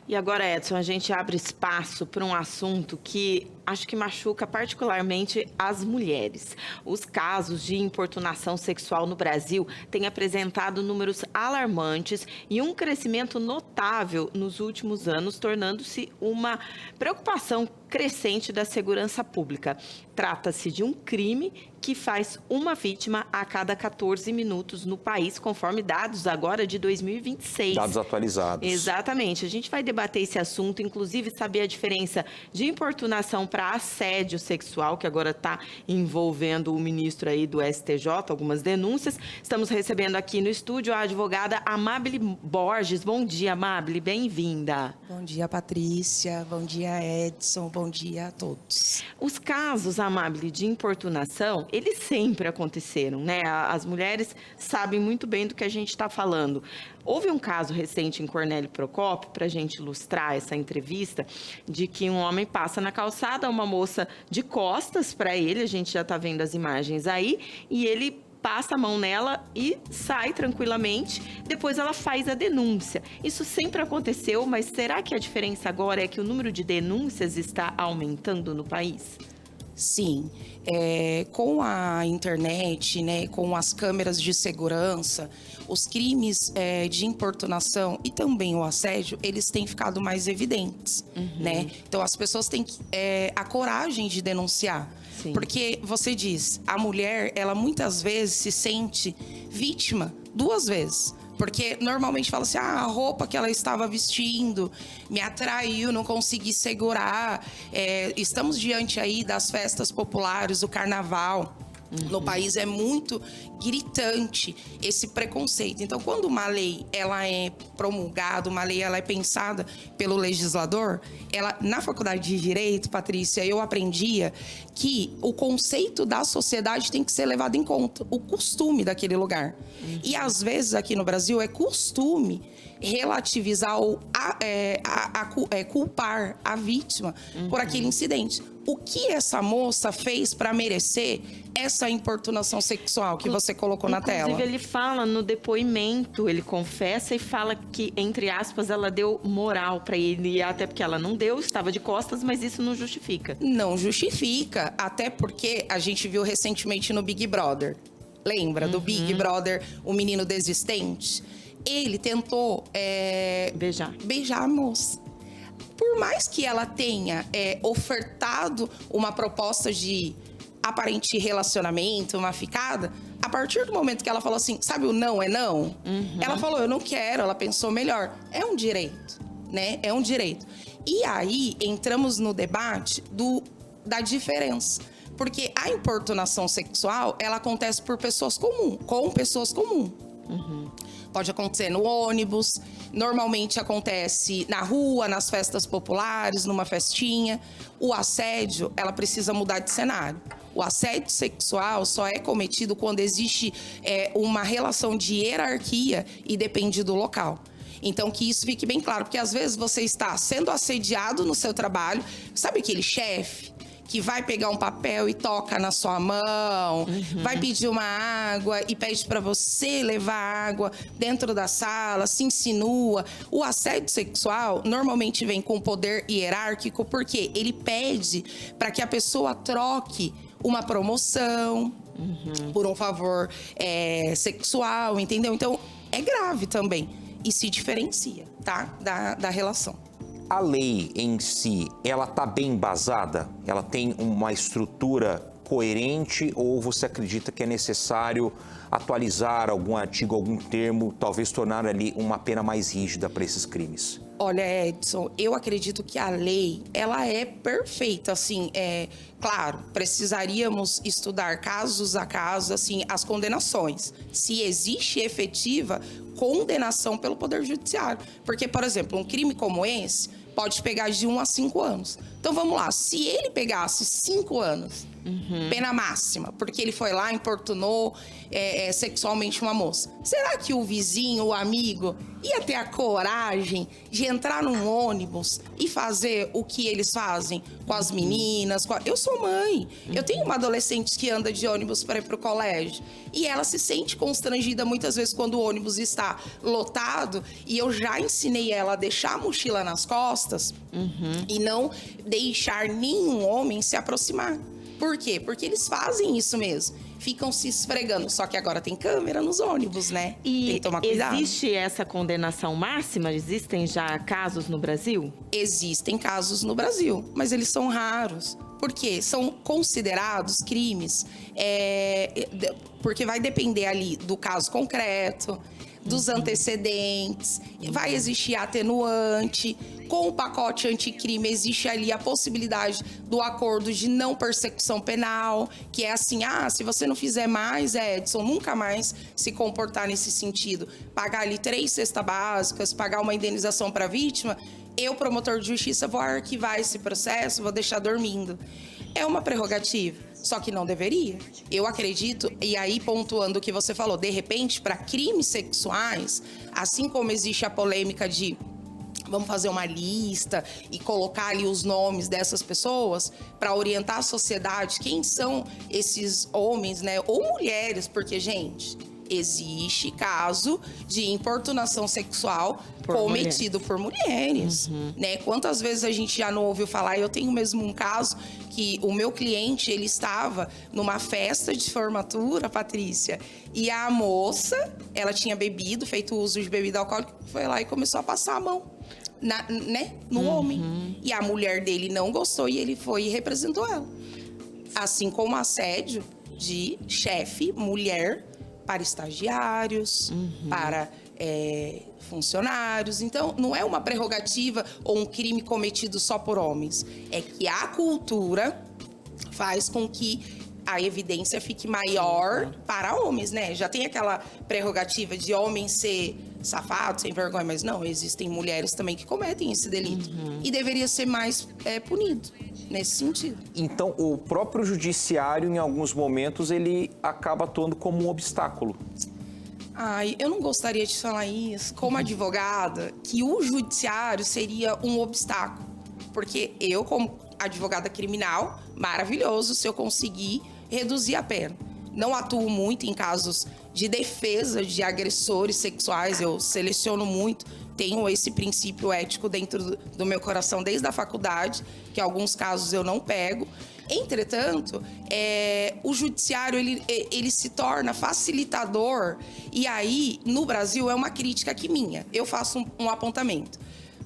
E agora, Edson, a gente abre espaço para um assunto que acho que machuca particularmente as mulheres. Os casos de importunação sexual no Brasil têm apresentado números alarmantes e um crescimento notável nos últimos anos, tornando-se uma preocupação crescente da segurança pública. Trata-se de um crime que faz uma vítima a cada 14 minutos no país, conforme dados agora de 2026. Dados atualizados. Exatamente. A gente vai debater esse assunto, inclusive saber a diferença de importunação para assédio sexual, que agora está envolvendo o ministro aí do STJ, algumas denúncias. Estamos recebendo aqui no estúdio a advogada Amábile Borges. Bom dia, Amábile, bem-vinda. Bom dia, Patrícia. Bom dia, Edson. Bom dia a todos. Os casos, Amábile, de importunação, eles sempre aconteceram, né? As mulheres sabem muito bem do que a gente está falando. Houve um caso recente em Cornélio Procópio, para a gente ilustrar essa entrevista, de que um homem passa na calçada, uma moça de costas para ele, a gente já está vendo as imagens aí, e ele passa a mão nela e sai tranquilamente. Depois ela faz a denúncia. Isso sempre aconteceu, mas será que a diferença agora é que o número de denúncias está aumentando no país? Sim, com a internet, né, com as câmeras de segurança, os crimes de importunação e também o assédio, eles têm ficado mais evidentes, né? Então, as pessoas têm a coragem de denunciar. Sim. Porque, você diz, a mulher, ela muitas vezes se sente vítima 2 vezes. Porque normalmente fala assim, a roupa que ela estava vestindo me atraiu, não consegui segurar. Estamos diante aí das festas populares, do carnaval. No país é muito gritante esse preconceito. Então, quando uma lei ela é promulgada, uma lei ela é pensada pelo legislador, na faculdade de Direito, Patrícia, eu aprendia que o conceito da sociedade tem que ser levado em conta, o costume daquele lugar. E às vezes aqui no Brasil é costume relativizar ou culpar a vítima por aquele incidente. O que essa moça fez para merecer essa importunação sexual que você colocou na tela? Inclusive, ele fala no depoimento, ele confessa e fala que, entre aspas, ela deu moral para ele, até porque ela não deu, estava de costas, mas isso não justifica. Não justifica, até porque a gente viu recentemente no Big Brother. Lembra do Big Brother, o menino desistente? Ele tentou beijar a moça. Por mais que ela tenha ofertado uma proposta de aparente relacionamento, uma ficada, a partir do momento que ela falou assim, sabe o não é não? Ela falou, eu não quero, ela pensou melhor. É um direito, né? É um direito. E aí, entramos no debate da diferença. Porque a importunação sexual, ela acontece por pessoas comuns, com pessoas comuns. Pode acontecer no ônibus, normalmente acontece na rua, nas festas populares, numa festinha. O assédio, ela precisa mudar de cenário. O assédio sexual só é cometido quando existe uma relação de hierarquia e depende do local. Então, que isso fique bem claro, porque às vezes você está sendo assediado no seu trabalho, sabe aquele chefe que vai pegar um papel e toca na sua mão, vai pedir uma água e pede para você levar água dentro da sala, se insinua. O assédio sexual normalmente vem com poder hierárquico, porque ele pede para que a pessoa troque uma promoção por um favor sexual, entendeu? Então, é grave também e se diferencia, tá? Da relação. A lei em si, ela está bem embasada? Ela tem uma estrutura coerente ou você acredita que é necessário atualizar algum artigo, algum termo, talvez tornar ali uma pena mais rígida para esses crimes? Olha, Edson, eu acredito que a lei, ela é perfeita, assim, claro, precisaríamos estudar casos a casos, assim, as condenações, se existe efetiva condenação pelo Poder Judiciário. Porque, por exemplo, um crime como esse pode pegar de 1 a 5 anos. Então, vamos lá, se ele pegasse 5 anos Pena máxima, porque ele foi lá, importunou sexualmente uma moça. Será que o vizinho, o amigo, ia ter a coragem de entrar num ônibus e fazer o que eles fazem com as meninas? Eu sou mãe, eu tenho uma adolescente que anda de ônibus para ir pro colégio. E ela se sente constrangida muitas vezes quando o ônibus está lotado. E eu já ensinei ela a deixar a mochila nas costas e não deixar nenhum homem se aproximar. Por quê? Porque eles fazem isso mesmo. Ficam se esfregando. Só que agora tem câmera nos ônibus, né? E tem que tomar cuidado. Existe essa condenação máxima? Existem já casos no Brasil? Existem casos no Brasil, mas eles são raros. Por quê? São considerados crimes, porque vai depender ali do caso concreto, dos antecedentes, vai existir atenuante. Com o pacote anticrime, existe ali a possibilidade do acordo de não persecução penal, que é assim, se você não fizer mais, Edson, nunca mais se comportar nesse sentido, pagar ali 3 cestas básicas, pagar uma indenização para a vítima, eu, promotor de justiça, vou arquivar esse processo, vou deixar dormindo. É uma prerrogativa, só que não deveria. Eu acredito, e aí pontuando o que você falou, de repente, para crimes sexuais, assim como existe a polêmica de vamos fazer uma lista e colocar ali os nomes dessas pessoas para orientar a sociedade, quem são esses homens, né? Ou mulheres, porque, gente, existe caso de importunação sexual cometido por mulheres, né? Quantas vezes a gente já não ouviu falar? Eu tenho mesmo um caso que o meu cliente, ele estava numa festa de formatura, Patrícia, e a moça, ela tinha bebido, feito uso de bebida alcoólica, foi lá e começou a passar a mão. No homem. E a mulher dele não gostou e ele foi e representou ela. Assim como assédio de chefe, mulher, para estagiários, para funcionários. Então, não é uma prerrogativa ou um crime cometido só por homens. É que a cultura faz com que a evidência fique maior para homens, né? Já tem aquela prerrogativa de homem ser safado, sem vergonha, mas não, existem mulheres também que cometem esse delito. E deveria ser mais punido nesse sentido. Então, o próprio judiciário, em alguns momentos, ele acaba atuando como um obstáculo. Eu não gostaria de falar isso, como advogada, que o judiciário seria um obstáculo. Porque eu, como advogada criminal, maravilhoso se eu conseguir reduzir a pena. Não atuo muito em casos de defesa de agressores sexuais, eu seleciono muito, tenho esse princípio ético dentro do meu coração desde a faculdade, que alguns casos eu não pego. Entretanto, o judiciário ele se torna facilitador, e aí, no Brasil, é uma crítica aqui minha. Eu faço um apontamento.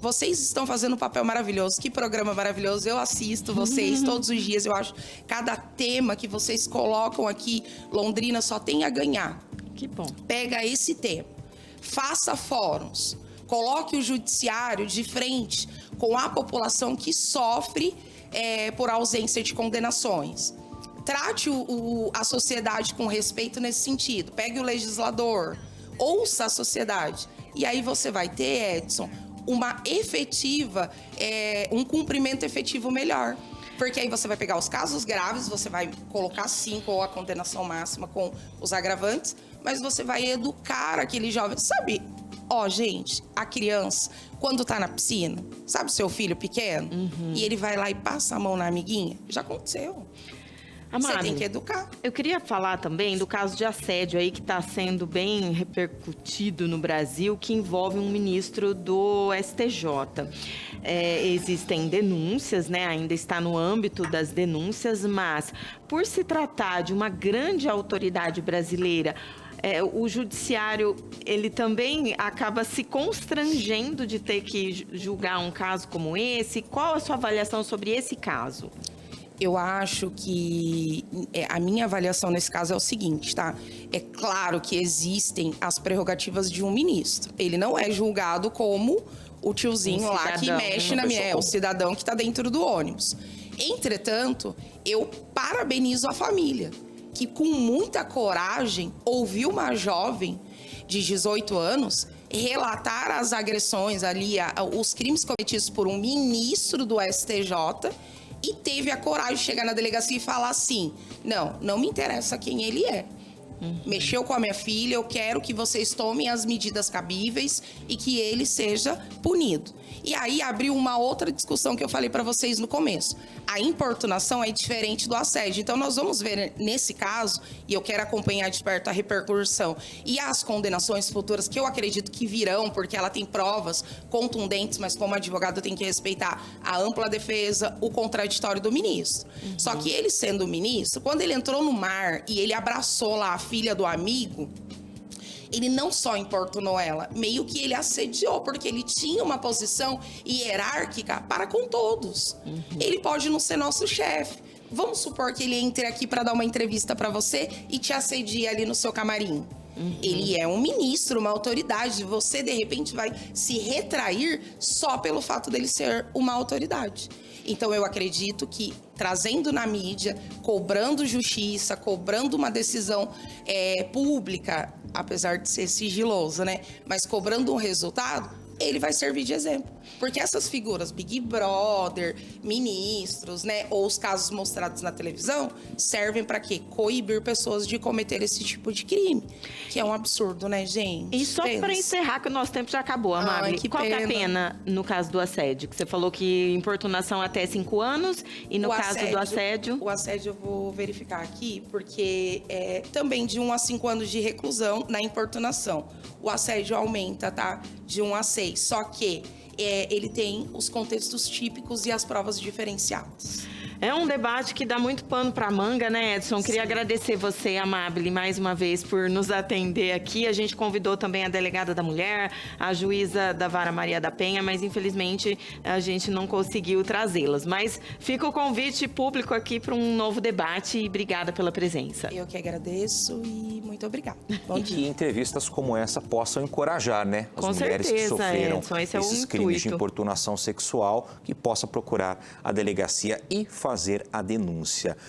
Vocês estão fazendo um papel maravilhoso, que programa maravilhoso. Eu assisto vocês todos os dias, eu acho. Cada tema que vocês colocam aqui, Londrina só tem a ganhar. Que bom. Pega esse tema, faça fóruns, coloque o judiciário de frente com a população que sofre por ausência de condenações. Trate a sociedade com respeito nesse sentido. Pegue o legislador, ouça a sociedade. E aí você vai ter, Edson, uma efetiva, um cumprimento efetivo melhor. Porque aí você vai pegar os casos graves, você vai colocar 5 ou a condenação máxima com os agravantes, mas você vai educar aquele jovem. Sabe, gente, a criança, quando tá na piscina, sabe seu filho pequeno? E ele vai lá e passa a mão na amiguinha? Já aconteceu. Você tem que educar. Eu queria falar também do caso de assédio aí que está sendo bem repercutido no Brasil, que envolve um ministro do STJ. Existem denúncias, né? Ainda está no âmbito das denúncias, mas por se tratar de uma grande autoridade brasileira, o judiciário, ele também acaba se constrangendo de ter que julgar um caso como esse. Qual a sua avaliação sobre esse caso? Eu acho que a minha avaliação nesse caso é o seguinte, tá? É claro que existem as prerrogativas de um ministro. Ele não é julgado como o tiozinho lá que mexe na minha... o cidadão que tá dentro do ônibus. Entretanto, eu parabenizo a família, que com muita coragem ouviu uma jovem de 18 anos relatar as agressões ali, os crimes cometidos por um ministro do STJ, e teve a coragem de chegar na delegacia e falar assim: não me interessa quem ele é. Mexeu com a minha filha, eu quero que vocês tomem as medidas cabíveis e que ele seja punido. E aí abriu uma outra discussão que eu falei para vocês no começo. A importunação é diferente do assédio. Então nós vamos ver nesse caso, e eu quero acompanhar de perto a repercussão e as condenações futuras que eu acredito que virão, porque ela tem provas contundentes, mas como advogado tem que respeitar a ampla defesa, o contraditório do ministro. Só que ele sendo ministro, quando ele entrou no mar e ele abraçou lá a filha do amigo, ele não só importunou ela, meio que ele assediou, porque ele tinha uma posição hierárquica para com todos. Ele pode não ser nosso chefe. Vamos supor que ele entre aqui para dar uma entrevista para você e te assedie ali no seu camarim. Ele é um ministro, uma autoridade. Você, de repente, vai se retrair só pelo fato dele ser uma autoridade. Então, eu acredito que trazendo na mídia, cobrando justiça, cobrando uma decisão pública, apesar de ser sigiloso, né? Mas cobrando um resultado, ele vai servir de exemplo. Porque essas figuras, Big Brother, ministros, né? Ou os casos mostrados na televisão, servem para quê? Coibir pessoas de cometer esse tipo de crime. Que é um absurdo, né, gente? E só para encerrar, que o nosso tempo já acabou, Amábile. Qual que é a pena no caso do assédio? Que você falou que importunação até 5 anos e no caso do assédio... O assédio eu vou verificar aqui, porque é também de 1 a 5 anos de reclusão na importunação. O assédio aumenta, tá? De 1 a 6. Só que ele tem os contextos típicos e as provas diferenciadas. É um debate que dá muito pano para manga, né, Edson? Queria agradecer você, Amábile, mais uma vez por nos atender aqui. A gente convidou também a delegada da mulher, a juíza da Vara Maria da Penha, mas infelizmente a gente não conseguiu trazê-las. Mas fica o convite público aqui para um novo debate e obrigada pela presença. Eu que agradeço e muito obrigada. Bom dia. E que entrevistas como essa possam encorajar, né, as mulheres que sofreram esses crimes de importunação sexual, que possa procurar a delegacia e fazer a denúncia.